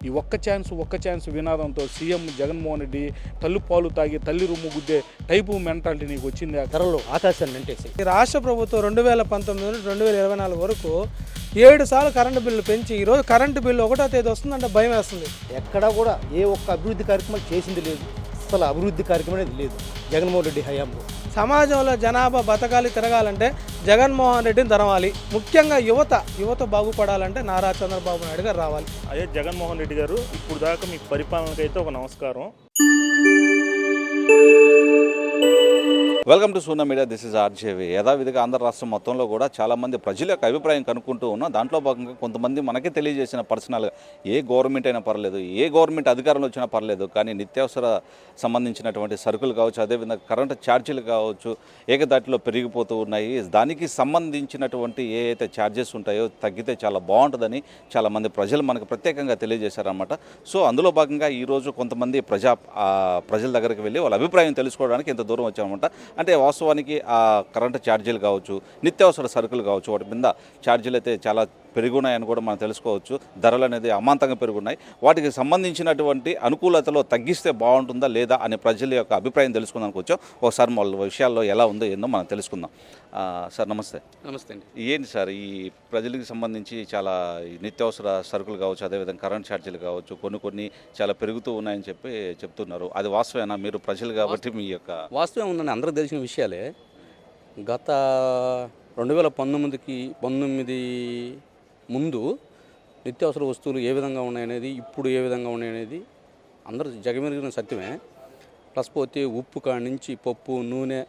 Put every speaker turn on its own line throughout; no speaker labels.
ఈ ఒక్క chance వినాదంతో CM Jaganmohan Reddy తల్లి పాలు తాగి తల్లి రొమ్ము గుద్దే టైపు మెంటాలిటీ నీకు వచ్చింది. ఆ ధరలో ఆకాశాన్ని నింటేసి
ఈ రాష్ట్ర ప్రభుత్వం 2019 నుండి 2024 వరకు 7 సార్లు కరెంటు బిల్లు పెంచి ఈరోజు కరెంటు బిల్లు 1వ తేదీ వస్తుందంటే భయం వేస్తుంది.
ఎక్కడా కూడా ఏ ఒక్క అభివృద్ధి కార్యక్రమం చేసింది లేదు. అసలు అభివృద్ధి కార్యక్రమం అనేది లేదు జగన్మోహన్ రెడ్డి హయాంలో.
సమాజంలో జనాభా బతకాలి తిరగాలంటే జగన్మోహన్ రెడ్డిని తరవాలి. ముఖ్యంగా యువత బాగుపడాలంటే నారా చంద్రబాబు నాయుడు గారు రావాలి.
అదే జగన్మోహన్ రెడ్డి గారు ఇప్పుడు దాకా మీ పరిపాలనకైతే ఒక నమస్కారం.
Welcome to Soona media. This is RGV. యథావిధిగా ఆంధ్ర రాష్ట్రం మొత్తంలో కూడా చాలామంది ప్రజల యొక్క అభిప్రాయం కనుక్కుంటూ ఉన్నాం. దాంట్లో భాగంగా కొంతమంది మనకే తెలియజేసిన పర్సనల్గా ఏ గవర్నమెంట్ అయినా పర్లేదు, ఏ గవర్నమెంట్ అధికారంలో వచ్చినా పర్లేదు, కానీ నిత్యావసర సంబంధించినటువంటి సరుకులు కావచ్చు, అదేవిధంగా కరెంటు ఛార్జీలు కావచ్చు ఏకదాటిలో పెరిగిపోతూ ఉన్నాయి. దానికి సంబంధించినటువంటి ఏ అయితే ఛార్జెస్ ఉంటాయో తగ్గితే చాలా బాగుంటుందని చాలామంది ప్రజలు మనకు ప్రత్యేకంగా తెలియజేశారన్నమాట. సో అందులో భాగంగా ఈరోజు కొంతమంది ప్రజల దగ్గరికి వెళ్ళి వాళ్ళ అభిప్రాయం తెలుసుకోవడానికి ఎంత దూరం వచ్చామన్నమాట. అంటే వాస్తవానికి ఆ కరెంటు ఛార్జీలు కావచ్చు, నిత్యావసర సరుకులు కావచ్చు, వాటి మీద ఛార్జీలు అయితే చాలా పెరుగున్నాయని కూడా మనం తెలుసుకోవచ్చు. ధరలు అనేది అమాంతంగా పెరుగున్నాయి. వాటికి సంబంధించినటువంటి అనుకూలతలో తగ్గిస్తే బాగుంటుందా లేదా అనే ప్రజల యొక్క అభిప్రాయం తెలుసుకుందానికి వచ్చాం. ఒకసారి వాళ్ళ విషయాల్లో ఎలా ఉందో ఏందో మనం తెలుసుకుందాం. సార్ నమస్తే.
నమస్తే అండి.
ఏంటి సార్ ఈ ప్రజలకు సంబంధించి చాలా నిత్యావసర సరుకులు కావచ్చు, అదేవిధంగా కరెంట్ ఛార్జీలు కావచ్చు కొన్ని చాలా పెరుగుతూ ఉన్నాయని చెప్తున్నారు. అది వాస్తవేనా? మీరు ప్రజలు కాబట్టి మీ యొక్క
వాస్తవం ఉందని అందరికీ తెలిసిన విషయాలే. గత 2019 ముందు నిత్యావసర వస్తువులు ఏ విధంగా ఉన్నాయనేది, ఇప్పుడు ఏ విధంగా ఉన్నాయనేది అందరూ జగమెరిగిన సత్యమే. ప్లస్ పోతే ఉప్పు కాడి నుంచి పప్పు, నూనె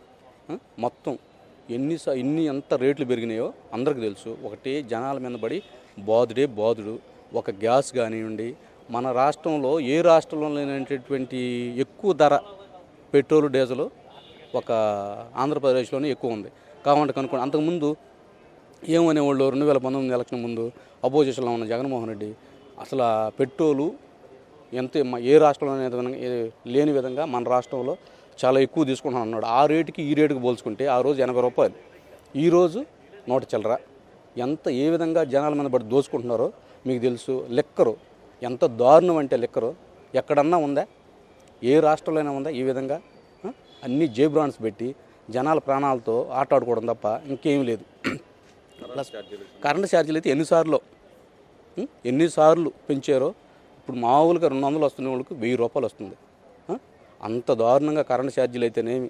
మొత్తం ఎంత రేట్లు పెరిగినాయో అందరికీ తెలుసు. ఒకటి జనాల మీద పడి బాదుడు. ఒక గ్యాస్ కానివ్వండి, మన రాష్ట్రంలో ఏ రాష్ట్రంలో లేనటువంటి ఎక్కువ ధర పెట్రోలు డీజిల్ ఒక ఆంధ్రప్రదేశ్లోనే ఎక్కువ ఉంది. కావాలంటే కనుక్కోండి. అంతకుముందు ఏమనేవాళ్ళు 2019 ఎలక్షన్ ముందు అపోజిషన్లో ఉన్న జగన్మోహన్ రెడ్డి అసలు పెట్రోలు ఏ రాష్ట్రంలో లేని విధంగా మన రాష్ట్రంలో చాలా ఎక్కువ తీసుకుంటాను అన్నాడు. ఆ రేటుకి ఈ రేటుకి పోల్చుకుంటే ఆ రోజు 80 రూపాయలు, ఈరోజు 100 చిల్లర. ఏ విధంగా జనాల మీద పడి దోచుకుంటున్నారో మీకు తెలుసు. లిక్కరు ఎంత దారుణం అంటే లిక్కరు ఎక్కడన్నా ఉందా? ఏ రాష్ట్రంలోనే ఉందా ఈ విధంగా? అన్ని జేబ్రాన్స్ పెట్టి జనాల ప్రాణాలతో ఆటాడుకోవడం తప్ప ఇంకేం లేదు. ప్లస్ కరెంటు ఛార్జీలు అయితే ఎన్నిసార్లు పెంచారో. ఇప్పుడు మామూలుగా 200 వస్తున్న వాళ్ళకి 1000 రూపాయలు వస్తుంది. అంత దారుణంగా కరెంటు ఛార్జీలు అయితేనేమి,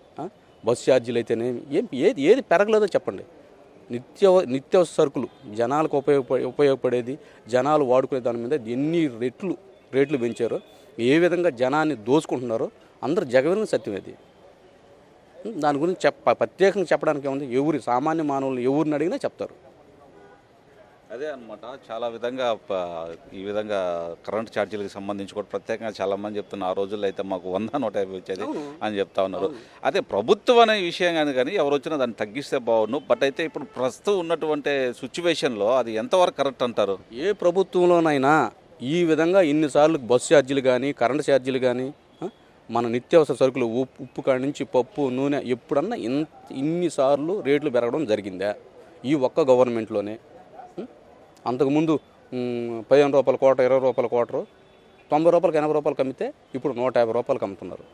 బస్సు ఛార్జీలు అయితేనేమి, ఏది పెరగలేదో చెప్పండి. నిత్యావసర సరుకులు జనాలకు ఉపయోగపడేది, జనాలు వాడుకునే దాని మీద ఎన్ని రేట్లు పెంచారో, ఏ విధంగా జనాన్ని దోచుకుంటున్నారో అందరూ జగమెరిగిన సత్యం అది. దాని గురించి ప్రత్యేకంగా చెప్పడానికి ఏముంది? సామాన్య మానవులు ఎవరిని అడిగినా చెప్తారు.
అదే అనమాట. చాలా విధంగా ఈ విధంగా కరెంట్ ఛార్జీలకు సంబంధించి కూడా ప్రత్యేకంగా చాలామంది చెప్తున్నారు. ఆ రోజుల్లో అయితే మాకు 100-150 వచ్చేది అని చెప్తా ఉన్నారు. అదే ప్రభుత్వం అనే విషయం కానీ ఎవరు వచ్చినా దాన్ని తగ్గిస్తే బాగుండు. బట్ అయితే ఇప్పుడు ప్రస్తుతం ఉన్నటువంటి సిచ్యువేషన్లో అది ఎంతవరకు కరెక్ట్ అంటారు?
ఏ ప్రభుత్వంలోనైనా ఈ విధంగా ఇన్నిసార్లు బస్సు ఛార్జీలు కానీ కరెంటు ఛార్జీలు కానీ మన నిత్యావసర సరుకులు ఉప్పు కాడి నుంచి పప్పు, నూనె ఎప్పుడన్నా ఇన్నిసార్లు రేట్లు పెరగడం జరిగిందా? ఈ ఒక్క గవర్నమెంట్లోనే. అంతకుముందు 15 రూపాయల కోట, 20 రూపాయల కోటరు 90 రూపాయలకి 80 రూపాయలకి అమ్మితే ఇప్పుడు 150 రూపాయలకి అమ్ముతున్నారు.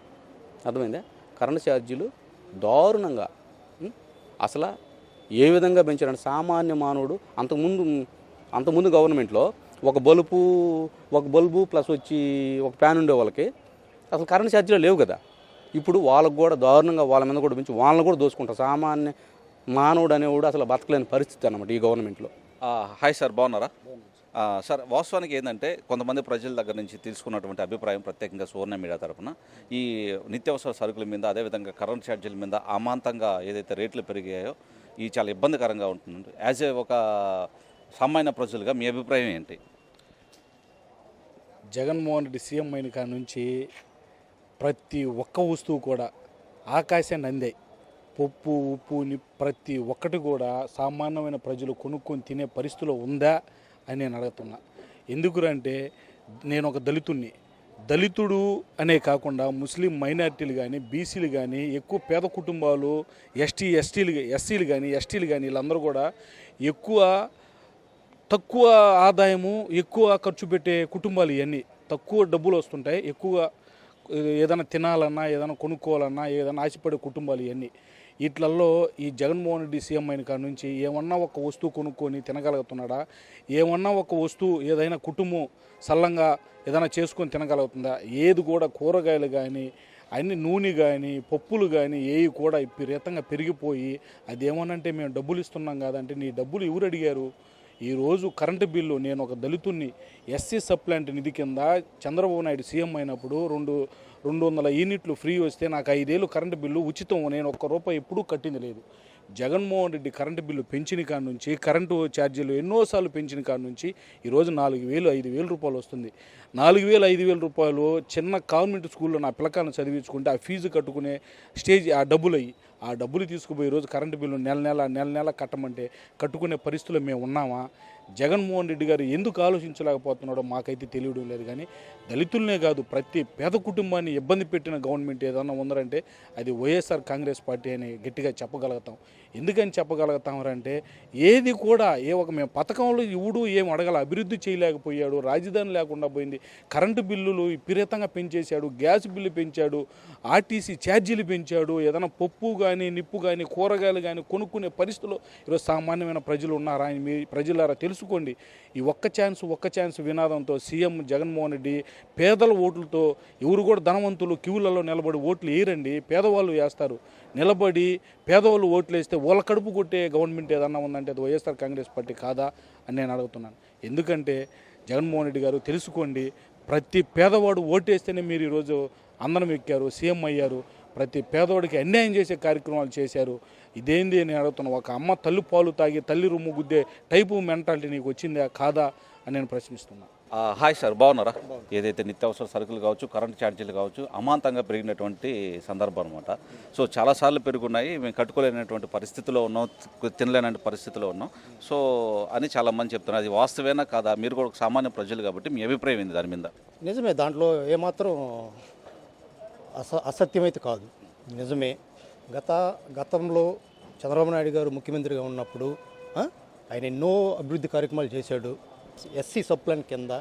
అర్థమైందా? కరెంటు ఛార్జీలు దారుణంగా అసలు ఏ విధంగా పెంచారంటే సామాన్య మానవుడు అంతకుముందు గవర్నమెంట్లో ఒక బల్బు ప్లస్ వచ్చి ఒక ఫ్యాన్ ఉండే వాళ్ళకి అసలు కరెంటు ఛార్జీలు లేవు కదా. ఇప్పుడు వాళ్ళకు కూడా దారుణంగా వాళ్ళ మీద కూడా పెంచి వాళ్ళని కూడా దోచుకుంటారు. సామాన్య మానవుడు అనేవాడు అసలు బతకలేని పరిస్థితి అన్నమాట ఈ గవర్నమెంట్లో.
హాయ్ సార్, బాగున్నారా? సార్ వాస్తవానికి ఏంటంటే కొంతమంది ప్రజల దగ్గర నుంచి తీసుకున్నటువంటి అభిప్రాయం ప్రత్యేకంగా సువర్ణ మీడియా తరఫున ఈ నిత్యావసర సరుకుల మీద, అదేవిధంగా కరెంట్ ఛార్జీల మీద అమాంతంగా ఏదైతే రేట్లు పెరిగాయో ఇది చాలా ఇబ్బందికరంగా ఉంటుంది. యాజ్ ఏ ఒక సామాన్య ప్రజలుగా మీ అభిప్రాయం ఏంటి?
జగన్మోహన్ రెడ్డి సీఎం అయిన కాడ నుంచి ప్రతి ఒక్క వస్తువు కూడా ఆకాశాన్ని అందాయి. పప్పు, ఉప్పుని ప్రతి ఒక్కటి కూడా సామాన్యమైన ప్రజలు కొనుక్కొని తినే పరిస్థితిలో ఉందా అని నేను అడుగుతున్నా. ఎందుకంటే నేను ఒక దళితుడు అనే కాకుండా ముస్లిం మైనారిటీలు కానీ, బీసీలు కానీ, ఎక్కువ పేద కుటుంబాలు, ఎస్సీలు కానీ వీళ్ళందరూ కూడా తక్కువ ఆదాయము, ఎక్కువ ఖర్చు పెట్టే కుటుంబాలు ఇవన్నీ. తక్కువ డబ్బులు వస్తుంటాయి, ఎక్కువ ఏదైనా తినాలన్నా ఏదైనా కొనుక్కోవాలన్నా ఏదైనా ఆశపడే కుటుంబాలు ఇవన్నీ. వీటిలలో ఈ జగన్మోహన్ రెడ్డి సీఎం అయిన కాడ నుంచి ఏమన్నా ఒక వస్తువు కొనుక్కొని తినగలుగుతున్నాడా, ఏమన్నా ఒక వస్తువు ఏదైనా కుటుంబం సల్లంగా ఏదైనా చేసుకొని తినగలుగుతుందా? ఏది కూడా కూరగాయలు కానీ అన్ని నూనె కానీ పప్పులు కానీ ఏవి కూడా విపరీతంగా పెరిగిపోయి అదేమనంటే మేము డబ్బులు ఇస్తున్నాం కాదంటే నీ డబ్బులు ఎవరు అడిగారు? ఈరోజు కరెంటు బిల్లు నేను ఒక దళితుడిని ఎస్సీ సప్లాంట్ నిధి కింద చంద్రబాబు నాయుడు సీఎం అయినప్పుడు 200 యూనిట్లు ఫ్రీ వస్తే నాకు 5 ఏళ్ళు కరెంటు బిల్లు ఉచితం, నేను ₹1 ఎప్పుడూ కట్టింది లేదు. జగన్మోహన్ రెడ్డి కరెంటు బిల్లు పెంచిన కాడ నుంచి కరెంటు ఛార్జీలు ఎన్నోసార్లు పెంచిన కాడ నుంచి ఈరోజు 4,000 5,000 రూపాయలు వస్తుంది. 4,000 5,000 రూపాయలు చిన్న కాన్వెంట్ స్కూల్లో నా పిల్లకాయలను చదివించుకుంటే ఆ ఫీజు కట్టుకునే స్టేజ్ ఆ డబ్బులు తీసుకుపోయి ఈరోజు కరెంటు బిల్లు నెల నెల కట్టమంటే కట్టుకునే పరిస్థితుల్లో మేము ఉన్నామా? జగన్మోహన్ రెడ్డి గారు ఎందుకు ఆలోచించలేకపోతున్నాడో మాకైతే తెలియడం లేదు. కానీ దళితులనే కాదు ప్రతి పేద కుటుంబాన్ని ఇబ్బంది పెట్టిన గవర్నమెంట్ ఏదన్నా ఉందంటే అది వైఎస్ఆర్ కాంగ్రెస్ పార్టీ అని గట్టిగా చెప్పగలుగుతాం. ఎందుకని చెప్పగలుగుతామంటే ఏది కూడా మేము పథకంలో ఇవుడు ఏం అడగల, అభివృద్ధి చేయలేకపోయాడు, రాజధాని లేకుండా పోయింది, కరెంటు బిల్లులు విపరీతంగా పెంచేశాడు, గ్యాస్ బిల్లు పెంచాడు, ఆర్టీసీ ఛార్జీలు పెంచాడు, ఏదైనా పప్పు కానీ నిప్పు కానీ కూరగాయలు కానీ కొనుక్కునే పరిస్థితుల్లో ఈరోజు సామాన్యమైన ప్రజలు ఉన్నారా అని మీ ప్రజలారా తెలుసుకోండి. ఈ ఒక్క ఛాన్స్ వినాదంతో సీఎం జగన్మోహన్ రెడ్డి పేదల ఓట్లతో ఎవరు కూడా ధనవంతులు క్యూలలో నిలబడి ఓట్లు వేయరండి, పేదవాళ్ళు వేస్తారు. నిలబడి పేదవాళ్ళు ఓట్లు వేస్తే వాళ్ళ కడుపు కొట్టే గవర్నమెంట్ ఏదన్నా ఉందంటే అది వైఎస్ఆర్ కాంగ్రెస్ పార్టీ కాదా అని నేను అడుగుతున్నాను. ఎందుకంటే జగన్మోహన్ రెడ్డి గారు తెలుసుకోండి, ప్రతి పేదవాడు ఓటేస్తేనే మీరు ఈరోజు అందరం ఎక్కారు, సీఎం అయ్యారు, ప్రతి పేదవాడికి అన్యాయం చేసే కార్యక్రమాలు చేశారు. ఇదేంది అని అడుగుతున్నాను. ఒక అమ్మ తల్లి పాలు తాగి తల్లి రొమ్ము గుద్దే టైపు మెంటాలిటీ నీకు వచ్చిందా కాదా అని నేను ప్రశ్నిస్తున్నాను.
హాయ్ సార్, బాగున్నారా? ఏదైతే నిత్యావసర సరుకులు కావచ్చు, కరెంట్ ఛార్జీలు కావచ్చు అమాంతంగా పెరిగినటువంటి సందర్భం అనమాట. సో చాలాసార్లు పెరుగున్నాయి, మేము కట్టుకోలేనటువంటి పరిస్థితిలో ఉన్నాం, తినలేనటువంటి పరిస్థితిలో ఉన్నాం సో అని చాలామంది చెప్తున్నారు. అది వాస్తవేనా కాదా? మీరు కూడా సామాన్య ప్రజలు కాబట్టి మీ అభిప్రాయం ఏంది దాని మీద?
నిజమే, దాంట్లో ఏమాత్రం అసత్యమైతే కాదు, నిజమే. గతంలో చంద్రబాబు నాయుడు గారు ముఖ్యమంత్రిగా ఉన్నప్పుడు ఆయన ఎన్నో అభివృద్ధి కార్యక్రమాలు చేశాడు. ఎస్సీ సప్లాన్ కింద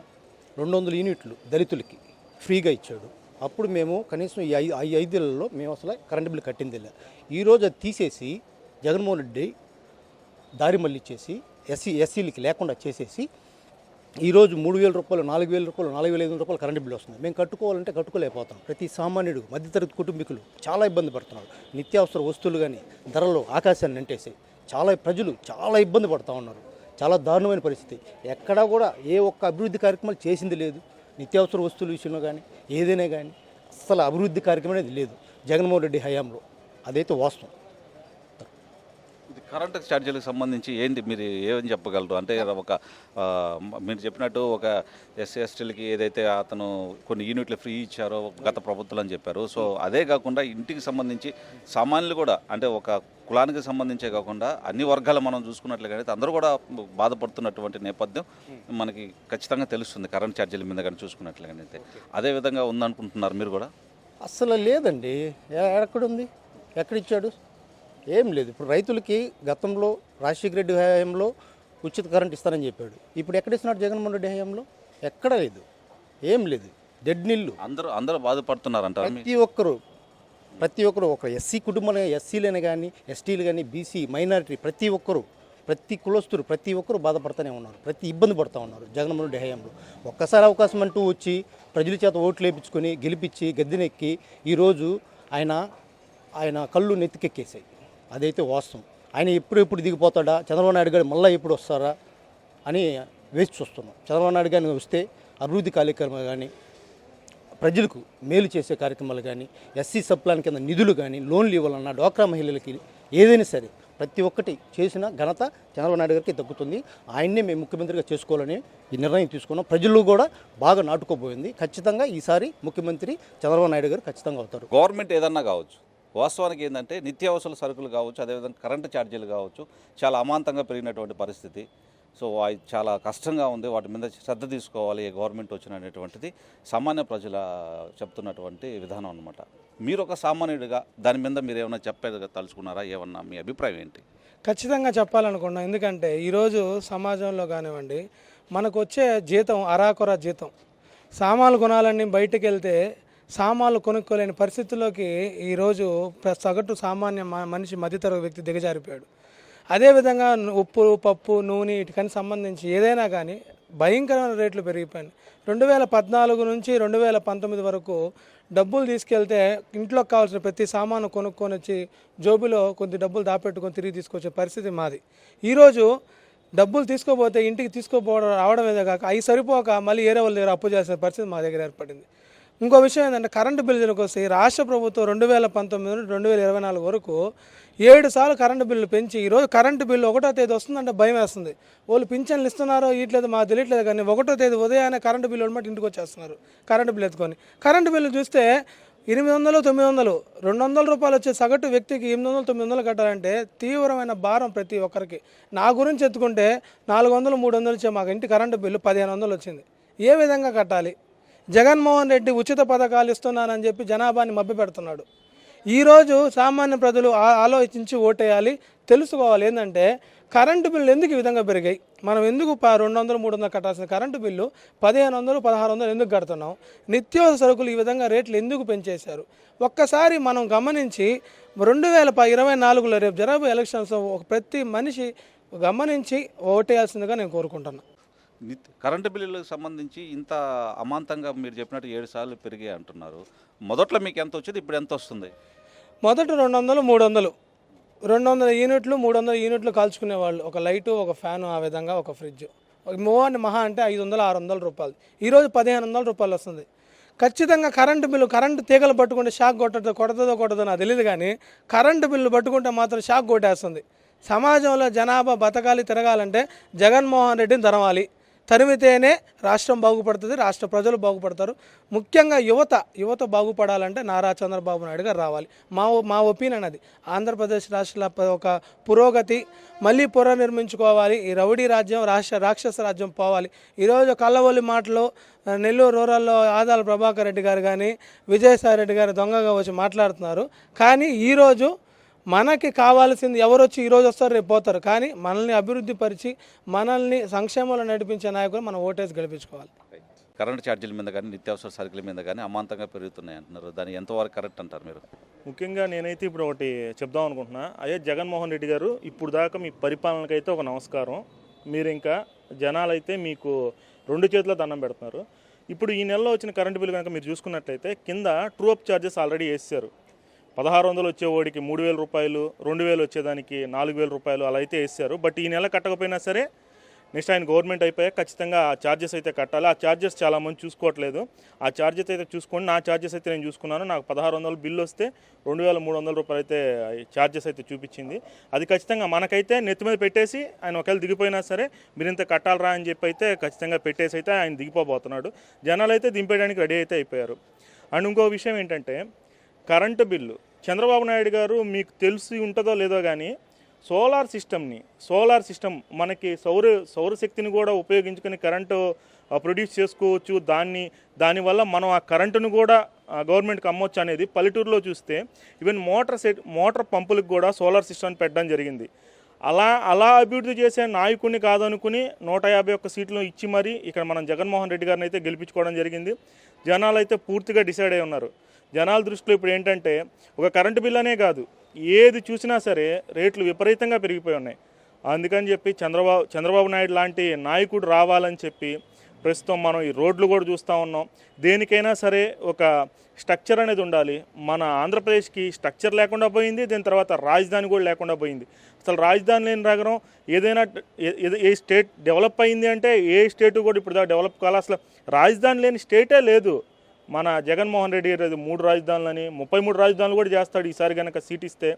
200 యూనిట్లు దళితులకి ఫ్రీగా ఇచ్చాడు. అప్పుడు మేము కనీసం ఈ 5 ఏళ్లలో మేము అసలు కరెంటు బిల్లు కట్టింది లేదు. ఈరోజు అది తీసేసి జగన్మోహన్ రెడ్డి దారి మళ్ళిచ్చేసి ఎస్సీలకి లేకుండా చేసేసి ఈరోజు 3,000 రూపాయలు 4,000 రూపాయలు 4,500 రూపాయలు కరెంటు బిల్లు వస్తుంది. మేము కట్టుకోవాలంటే కట్టుకోలేకపోతాం. ప్రతి సామాన్యుడు మధ్యతరగతి కుటుంబీకులు చాలా ఇబ్బంది పడుతున్నారు. నిత్యావసర వస్తువులు కానీ ధరలు ఆకాశాన్ని అంటేసాయి. ప్రజలు చాలా ఇబ్బంది పడుతూ ఉన్నారు. చాలా దారుణమైన పరిస్థితి. ఎక్కడా కూడా ఏ ఒక్క అభివృద్ధి కార్యక్రమాలు చేసింది లేదు. నిత్యావసర వస్తువుల విషయంలో కానీ ఏదైనా కానీ అసలు అభివృద్ధి కార్యక్రమం అనేది లేదు జగన్మోహన్ రెడ్డి హయాంలో. అదైతే వాస్తవం.
ఇది కరెంటు ఛార్జీలకు సంబంధించి ఏంటి మీరు ఏమని చెప్పగలరు? అంటే మీరు చెప్పినట్టు ఒక ఎస్సీ ఎస్టీలకి ఏదైతే అతను కొన్ని యూనిట్లు ఫ్రీ ఇచ్చారో గత ప్రభుత్వం అని చెప్పారు. సో అదే కాకుండా ఇంటికి సంబంధించి సామాన్యులు కూడా అంటే ఒక కులానికి సంబంధించే కాకుండా అన్ని వర్గాలు మనం చూసుకున్నట్లయితే అందరూ కూడా బాధపడుతున్నటువంటి నేపథ్యం మనకి ఖచ్చితంగా తెలుస్తుంది కరెంట్ ఛార్జీల మీద కానీ చూసుకున్నట్లయితే. అదేవిధంగా ఉందనుకుంటున్నారు మీరు కూడా?
అసలు లేదండి, ఎక్కడుంది, ఎక్కడిచ్చాడు? ఏం లేదు. ఇప్పుడు రైతులకి గతంలో రాజశేఖర రెడ్డి హయాంలో ఉచిత కరెంట్ ఇస్తానని చెప్పాడు. ఇప్పుడు ఎక్కడ ఇస్తున్నాడు జగన్మోహన్ రెడ్డి హయాంలో? ఎక్కడ లేదు, ఏం లేదు, డెడ్ నీళ్ళు.
అందరూ బాధపడుతున్నారంటారు.
ప్రతి ఒక్కరు ఒక ఎస్సీ కుటుంబాలు, ఎస్సీలైనా కానీ ఎస్టీలు కానీ బీసీ మైనారిటీ ప్రతి కులస్తులు ప్రతి ఒక్కరు బాధపడుతూనే ఉన్నారు, ఇబ్బంది పడుతూ ఉన్నారు జగన్మోహన్ రెడ్డి హయాంలో. ఒక్కసారి అవకాశం అంటూ వచ్చి ప్రజల చేత ఓట్లు వేయించుకొని గెలిపించి గద్దెనెక్కి ఈరోజు ఆయన కళ్ళు నెత్తికెక్కేసాయి. అదైతే వాస్తవం. ఆయన ఎప్పుడు దిగిపోతాడా, చంద్రబాబు నాయుడు గారు మళ్ళీ ఎప్పుడు వస్తారా అని వేచి చూస్తున్నాం. చంద్రబాబు నాయుడు గారిని వస్తే అభివృద్ధి కార్యక్రమాలు కానీ ప్రజలకు మేలు చేసే కార్యక్రమాలు కానీ ఎస్సీ సప్లాన్ కింద నిధులు కానీ లోన్లు ఇవ్వాలన్నా డ్వాక్రా మహిళలకి ఏదైనా సరే ప్రతి ఒక్కటి చేసిన ఘనత చంద్రబాబు నాయుడు గారికి దక్కుతుంది. ఆయన్నే మేము ముఖ్యమంత్రిగా చేసుకోవాలని ఈ నిర్ణయం తీసుకున్నాం. ప్రజలు కూడా బాగా నాటుకోబోయింది. ఖచ్చితంగా ఈసారి ముఖ్యమంత్రి చంద్రబాబు నాయుడు గారు ఖచ్చితంగా అవుతారు.
గవర్నమెంట్ ఏదన్నా కావచ్చు, వాస్తవానికి ఏంటంటే నిత్యావసర సరుకులు కావచ్చు, అదేవిధంగా కరెంటు ఛార్జీలు కావచ్చు చాలా అమాంతంగా పెరిగినటువంటి పరిస్థితి. సో అది చాలా కష్టంగా ఉంది. వాటి మీద శ్రద్ధ తీసుకోవాలి గవర్నమెంట్ వచ్చినటువంటిది సామాన్య ప్రజల చెప్తున్నటువంటి విధానం అనమాట. మీరు ఒక సామాన్యుడిగా దాని మీద మీరు ఏమైనా తలుచుకున్నారా? ఏమన్నా మీ అభిప్రాయం ఏంటి?
ఖచ్చితంగా చెప్పాలనుకున్నాం. ఎందుకంటే ఈరోజు సమాజంలో కానివ్వండి మనకు వచ్చే జీతం అరాకొర జీతం. సామాన్లు కొనాలని బయటకు వెళ్తే సామాన్లు కొనుక్కోలేని పరిస్థితుల్లోకి ఈరోజు సగటు సామాన్య మనిషి మధ్యతరగతి వ్యక్తి దిగజారిపోయాడు. అదేవిధంగా ఉప్పు, పప్పు, నూనె వీటికని సంబంధించి ఏదైనా కానీ భయంకరమైన రేట్లు పెరిగిపోయాయి. 2014 నుంచి 2019 వరకు డబ్బులు తీసుకెళ్తే ఇంట్లోకి కావాల్సిన ప్రతి సామాను కొనుక్కొని వచ్చి జోబులో కొద్ది డబ్బులు దాపెట్టుకొని తిరిగి తీసుకొచ్చే పరిస్థితి మాది. ఈరోజు డబ్బులు తీసుకోపోతే ఇంటికి తీసుకోపోవడం రావడమేదే కాక అవి సరిపోక మళ్ళీ ఏరే వాళ్ళ దగ్గర అప్పు చేసే పరిస్థితి మా దగ్గర ఏర్పడింది. ఇంకో విషయం ఏంటంటే కరెంటు బిల్లులకు వస్తే రాష్ట్ర ప్రభుత్వం 2019 నుండి 2024 వరకు 7 సార్లు కరెంటు బిల్లు పెంచి ఈరోజు కరెంటు బిల్లు 1వ తేదీ వస్తుందంటే భయం వేస్తుంది. వాళ్ళు పింఛన్లు ఇస్తున్నారో ఇట్లేదు మాకు తెలియట్లేదు, కానీ 1వ తేదీ ఉదయాన్నే కరెంటు బిల్లు అనమాట ఇంటికి వచ్చేస్తున్నారు కరెంటు బిల్లు ఎత్తుకొని. కరెంటు బిల్లు చూస్తే 800, 900, 200 రూపాయలు వచ్చే సగటు వ్యక్తికి 800, 900 కట్టాలంటే తీవ్రమైన భారం ప్రతి ఒక్కరికి. నా గురించి ఎత్తుకుంటే 400, 300 వచ్చే మాకు ఇంటి కరెంటు బిల్లు 1500 వచ్చింది. ఏ విధంగా కట్టాలి? జగన్మోహన్ రెడ్డి ఉచిత పథకాలు ఇస్తున్నానని చెప్పి జనాభాని మభ్యపెడుతున్నాడు. ఈరోజు సామాన్య ప్రజలు ఆలోచించి ఓటేయాలి. తెలుసుకోవాలి ఏంటంటే కరెంటు బిల్లు ఎందుకు ఈ విధంగా పెరిగాయి, మనం ఎందుకు 200, 300 కట్టాల్సిన కరెంటు బిల్లు 1500, 1600 ఎందుకు కడుతున్నాం, నిత్యావసర సరుకులు ఈ విధంగా రేట్లు ఎందుకు పెంచేశారు. ఒక్కసారి మనం గమనించి 2024లో రేపు జరగబోయే ఎలక్షన్స్ ప్రతి మనిషి గమనించి ఓటేయాల్సిందిగా నేను కోరుకుంటున్నాను.
కరెంటు బిల్లులకు సంబంధించి ఇంత అమాంతంగా మీరు చెప్పినట్టు 7 సార్లు పెరిగాయి అంటున్నారు. మొదట్లో మీకు ఎంత వచ్చేది, ఇప్పుడు ఎంత వస్తుంది?
మొదట 200, 300, 200 యూనిట్లు, 300 యూనిట్లు కాల్చుకునేవాళ్ళు. ఒక లైటు, ఒక ఫ్యాను, ఆ విధంగా ఒక ఫ్రిడ్జ్. మహా అంటే 500, 600 రూపాయలు. ఈరోజు 1500 రూపాయలు వస్తుంది. ఖచ్చితంగా కరెంటు బిల్లు, కరెంటు తీగలు పట్టుకుంటే షాక్ కొట్టదో నాకు తెలియదు, కానీ కరెంటు బిల్లు పట్టుకుంటే మాత్రం షాక్ కొట్టేస్తుంది. సమాజంలో జనాభా బతకాలి, తిరగాలంటే జగన్మోహన్ రెడ్డిని తరవాలి. తరిమితేనే రాష్ట్రం బాగుపడుతుంది, రాష్ట్ర ప్రజలు బాగుపడతారు. ముఖ్యంగా యువత బాగుపడాలంటే నారా చంద్రబాబు నాయుడు గారు రావాలి. మా ఒపీనియన్ అది. ఆంధ్రప్రదేశ్ రాష్ట్ర ఒక పురోగతి మళ్ళీ పునర్నిర్మించుకోవాలి. ఈ రౌడీ రాజ్యం, రాక్షస రాజ్యం పోవాలి. ఈరోజు కళ్ళవల్లి మాటలు నెల్లూరు రూరల్లో ఆదాల ప్రభాకర్ రెడ్డి గారు కానీ విజయసాయి రెడ్డి గారు దొంగగా వచ్చి మాట్లాడుతున్నారు. కానీ ఈరోజు మనకి కావాల్సింది ఎవరొచ్చి ఈరోజు వస్తారు, రేపు పోతారు, కానీ మనల్ని అభివృద్ధి పరిచి మనల్ని సంక్షేమంలో నడిపించే నాయకులు మనం ఓటేసి గెలిపించుకోవాలి.
కరెంటు ఛార్జీల మీద కానీ నిత్యావసర సరుకుల మీద కానీ అమాంతంగా పెరుగుతున్నాయి అంటున్నారు. దాన్ని ఎంతవరకు కరెక్ట్ అంటారు మీరు?
ముఖ్యంగా నేనైతే ఇప్పుడు ఒకటి చెప్దాం అనుకుంటున్నా. అయ్యే జగన్మోహన్ రెడ్డి గారు, ఇప్పుడు దాకా మీ పరిపాలనకైతే ఒక నమస్కారం. మీరు ఇంకా జనాలైతే మీకు 2 చేతుల దండం పెడుతున్నారు. ఇప్పుడు ఈ నెలలో వచ్చిన కరెంటు బిల్లు కనుక మీరు చూసుకున్నట్లయితే కింద ట్రూ అప్ ఛార్జెస్ ఆల్రెడీ వేసారు. 1600 వచ్చేవాడికి 3000 రూపాయలు, 2000 వచ్చేదానికి 4000 రూపాయలు అలా అయితే వేస్తారు. బట్ ఈ నెల కట్టకపోయినా సరే నెక్స్ట్ ఆయన గవర్నమెంట్ అయిపోయాక ఖచ్చితంగా ఆ ఛార్జెస్ అయితే కట్టాలి. ఆ ఛార్జెస్ చాలామంది చూసుకోవట్లేదు. ఆ ఛార్జెస్ అయితే చూసుకోండి. నా ఛార్జెస్ అయితే నేను చూసుకున్నాను. నాకు 1600 బిల్లు వస్తే 2300 రూపాయలు అయితే ఛార్జెస్ అయితే చూపించింది. అది ఖచ్చితంగా మనకైతే నెత్తి మీద పెట్టేసి ఆయన ఒకవేళ దిగిపోయినా సరే మీరు ఇంత కట్టాలరా అని చెప్పి అయితే ఖచ్చితంగా పెట్టేసి అయితే ఆయన దిగిపోబోతున్నాడు. జనాలు అయితే దింపేయడానికి రెడీ అయితే అయిపోయారు. అండ్ ఇంకో విషయం ఏంటంటే కరెంటు బిల్లు చంద్రబాబు నాయుడు గారు, మీకు తెలిసి ఉంటుందో లేదో కానీ సోలార్ సిస్టమ్ మనకి సౌరశక్తిని కూడా ఉపయోగించుకొని కరెంటు ప్రొడ్యూస్ చేసుకోవచ్చు. దానివల్ల మనం ఆ కరెంటును కూడా గవర్నమెంట్కి అమ్మొచ్చు అనేది పల్లెటూరులో చూస్తే ఈవెన్ మోటార్ పంపులకు కూడా సోలార్ సిస్టమ్ పెట్టడం జరిగింది. అలా అభివృద్ధి చేసే నాయకుడిని కాదనుకుని 151 సీట్లు ఇచ్చి మరీ ఇక్కడ మనం జగన్మోహన్ రెడ్డి గారిని అయితే గెలిపించుకోవడం జరిగింది. జనాలు అయితే పూర్తిగా డిసైడ్ అయి ఉన్నారు. జనాల దృష్టిలో ఇప్పుడు ఏంటంటే ఒక కరెంటు బిల్ అనే కాదు, ఏది చూసినా సరే రేట్లు విపరీతంగా పెరిగిపోయి ఉన్నాయి. అందుకని చెప్పి చంద్రబాబు నాయుడు లాంటి నాయకుడు రావాలని చెప్పి ప్రస్తుతం మనం ఈ రోడ్లు కూడా చూస్తూ ఉన్నాం. దేనికైనా సరే ఒక స్ట్రక్చర్ అనేది ఉండాలి. మన ఆంధ్రప్రదేశ్కి స్ట్రక్చర్ లేకుండా పోయింది. దీని తర్వాత రాజధాని కూడా లేకుండా పోయింది. అసలు రాజధాని లేని నగరం ఏదైనా ఏ స్టేట్ డెవలప్ అయింది అంటే ఏ స్టేటు కూడా ఇప్పుడు డెవలప్ కావాలి. అసలు రాజధాని లేని స్టేటే లేదు. మన జగన్మోహన్ రెడ్డి గారు 3 రాజధానులని 33 రాజధానులు కూడా చేస్తాడు ఈసారి కనుక సీట్ ఇస్తే.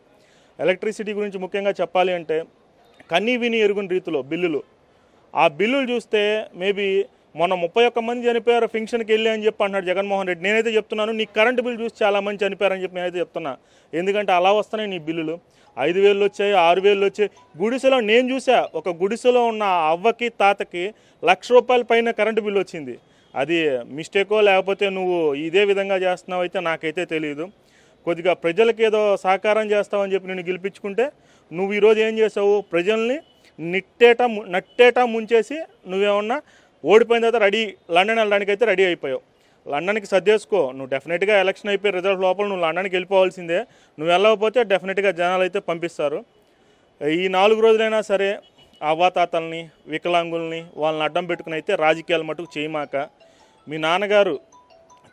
ఎలక్ట్రిసిటీ గురించి ముఖ్యంగా చెప్పాలి అంటే కన్నీ విని ఎరుగుని రీతిలో ఆ బిల్లులు చూస్తే మేబీ మొన్న 31 మంది చనిపోయారు ఫంక్షన్కి వెళ్ళి అని చెప్పి అంటున్నాడు జగన్మోహన్ రెడ్డి. నేనైతే చెప్తున్నాను నీ కరెంటు బిల్లు చూసి చాలా మంది చనిపోయారని చెప్పి నేనైతే చెప్తున్నా. ఎందుకంటే అలా వస్తున్నాయి నీ బిల్లులు. 5000 వచ్చాయి, 6000 వచ్చాయి. గుడిసెలో నేను చూసా, ఒక గుడిసెలో ఉన్న అవ్వకి తాతకి 1,00,000 రూపాయల పైన కరెంటు బిల్లు వచ్చింది. అది మిస్టేకో లేకపోతే నువ్వు ఇదే విధంగా చేస్తున్నావు అయితే నాకైతే తెలియదు. కొద్దిగా ప్రజలకి ఏదో సహకారం చేస్తావని చెప్పి నేను గెలిపించుకుంటే నువ్వు ఈరోజు ఏం చేసావు, ప్రజల్ని నట్టేటా ముంచేసి నువ్వేమన్నా ఓడిపోయిన తర్వాత లండన్ వెళ్ళడానికి అయితే రెడీ అయిపోయావు. లండన్కి సర్దేసుకో. నువ్వు డెఫినెట్గా ఎలక్షన్ అయిపోయి రిజల్ట్ లోపల నువ్వు లండన్కి వెళ్ళిపోవాల్సిందే. నువ్వు వెళ్ళకపోతే డెఫినెట్గా జనాలు అయితే పంపిస్తారు. ఈ 4 రోజులైనా సరే అవ్వాతాతల్ని, వికలాంగుల్ని వాళ్ళని అడ్డం పెట్టుకుని అయితే రాజకీయాలు మటుకు చేయమాక. మీ నాన్నగారు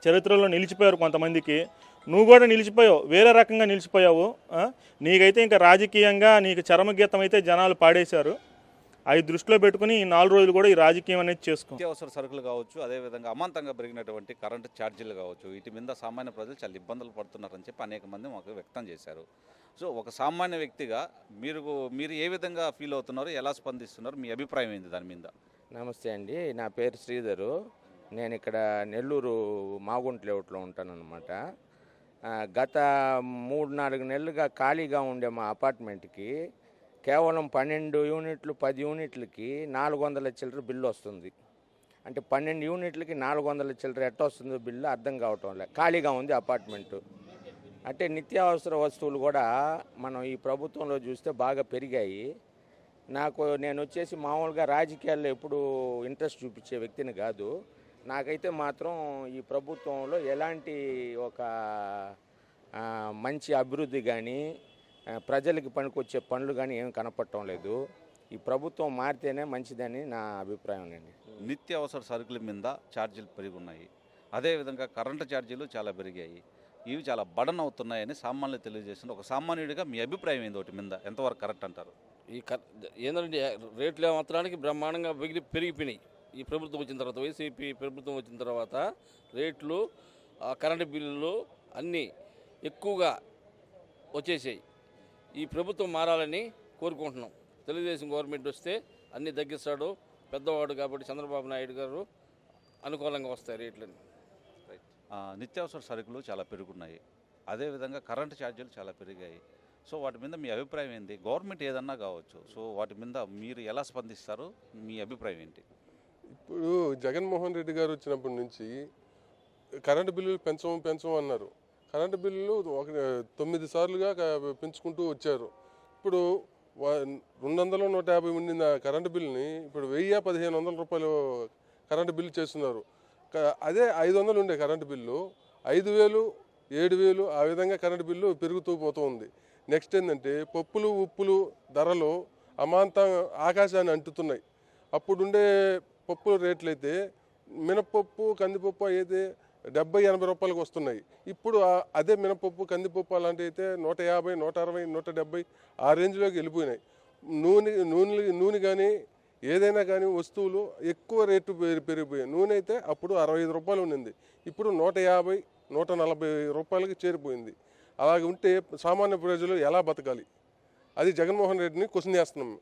చరిత్రలో నిలిచిపోయారు కొంతమందికి, నువ్వు కూడా నిలిచిపోయావు, వేరే రకంగా నిలిచిపోయావు. నీకైతే ఇంకా రాజకీయంగా నీకు చరమగీతం అయితే జనాలు పాడేశారు. అవి దృష్టిలో పెట్టుకుని ఈ 4 రోజులు కూడా ఈ రాజకీయం అనేది చేసుకో.
నిత్యావసర సరుకులు కావచ్చు, అదేవిధంగా అమాంతంగా పెరిగినటువంటి కరెంటు ఛార్జీలు కావచ్చు, వీటి మీద సామాన్య ప్రజలు చాలా ఇబ్బందులు పడుతున్నారని చెప్పి అనేక మంది మాకు వ్యక్తం చేశారు. సో ఒక సామాన్య వ్యక్తిగా మీరు ఏ విధంగా ఫీల్ అవుతున్నారు, ఎలా స్పందిస్తున్నారు, మీ అభిప్రాయం ఏంది దాని మీద?
నమస్తే అండి, నా పేరు శ్రీధరు. నేను ఇక్కడ నెల్లూరు మాగుంట లేఅవుట్లో ఉంటానన్నమాట. గత 3-4 నెలలుగా ఖాళీగా ఉండే మా అపార్ట్మెంట్కి కేవలం 12 యూనిట్లు 10 యూనిట్లకి 400 చిల్లర బిల్లు వస్తుంది. అంటే 12 యూనిట్లకి 400 చిల్లర ఎట్ట వస్తుందో బిల్లు అర్థం కావటం లేదు. ఖాళీగా ఉంది అపార్ట్మెంటు. అంటే నిత్యావసర వస్తువులు కూడా మనం ఈ ప్రభుత్వంలో చూస్తే బాగా పెరిగాయి. నేను వచ్చేసి మామూలుగా రాజకీయాల్లో ఎప్పుడు ఇంట్రెస్ట్ చూపించే వ్యక్తిని కాదు. నాకైతే మాత్రం ఈ ప్రభుత్వంలో ఎలాంటి ఒక మంచి అభివృద్ధి కానీ ప్రజలకి పనికొచ్చే పనులు కానీ ఏమి కనపడటం లేదు. ఈ ప్రభుత్వం మారితేనే మంచిదని నా అభిప్రాయం అండి.
నిత్యావసర సరుకుల మీద ఛార్జీలు పెరిగి ఉన్నాయి, అదేవిధంగా కరెంటు ఛార్జీలు చాలా పెరిగాయి. ఇవి చాలా బడన్ అవుతున్నాయని సామాన్యులు తెలియజేసింది. ఒక సామాన్యుడిగా మీ అభిప్రాయం ఏంది వాటి మీద, ఎంతవరకు కరెక్ట్ అంటారు?
ఏంటంటే రేట్లు మాత్రానికి బ్రహ్మాండంగా పెరిగిపోయినాయి. ఈ ప్రభుత్వం వచ్చిన తర్వాత, వైసీపీ ప్రభుత్వం వచ్చిన తర్వాత రేట్లు, కరెంటు బిల్లులు అన్నీ ఎక్కువగా వచ్చేసాయి. ఈ ప్రభుత్వం మారాలని కోరుకుంటున్నాం. తెలుగుదేశం గవర్నమెంట్ వస్తే అన్నీ తగ్గిస్తాడు, పెద్దవాడు కాబట్టి చంద్రబాబు నాయుడు గారు అనుకూలంగా వస్తాయి రేట్లని.
నిత్యావసర సరుకులు చాలా పెరుగున్నాయి, అదేవిధంగా కరెంటు ఛార్జీలు చాలా పెరిగాయి. సో వాటి మీద మీ అభిప్రాయం ఏంటి? గవర్నమెంట్ ఏదన్నా కావచ్చు, సో వాటి మీద మీరు ఎలా స్పందిస్తారు, మీ అభిప్రాయం ఏంటి?
ఇప్పుడు జగన్మోహన్ రెడ్డి గారు వచ్చినప్పటి నుంచి కరెంటు బిల్లులు పెంచం అన్నారు. కరెంటు బిల్లులు 9 సార్లుగా పెంచుకుంటూ వచ్చారు. ఇప్పుడు 200 150 ఉండిన కరెంటు బిల్లుని ఇప్పుడు 1000-1500 రూపాయలు కరెంటు బిల్లు చేస్తున్నారు. అదే 500 ఉండే కరెంటు బిల్లు 5000, 7000 ఆ విధంగా కరెంటు బిల్లు పెరుగుతూ పోతూ ఉంది. నెక్స్ట్ ఏంటంటే పప్పులు ఉప్పులు ధరలు అమాంతం ఆకాశాన్ని అంటుతున్నాయి. అప్పుడుండే పప్పు రేట్లు అయితే మినపప్పు కందిపప్పు అయితే 70-80 రూపాయలకు వస్తున్నాయి. ఇప్పుడు అదే మినపప్పు కందిపప్పు అలాంటివి అయితే 150, 160, 170 ఆ రేంజ్లోకి వెళ్ళిపోయినాయి. నూనె కానీ ఏదైనా కానీ వస్తువులు ఎక్కువ రేటు పెరిగిపోయాయి. నూనె అయితే అప్పుడు 65 రూపాయలు ఉండింది, ఇప్పుడు 150, 140 రూపాయలకి చేరిపోయింది. అలాగే ఉంటే సామాన్య ప్రజలు ఎలా బతకాలి? అది జగన్మోహన్ రెడ్డిని క్వశ్చన్ చేస్తున్నాం.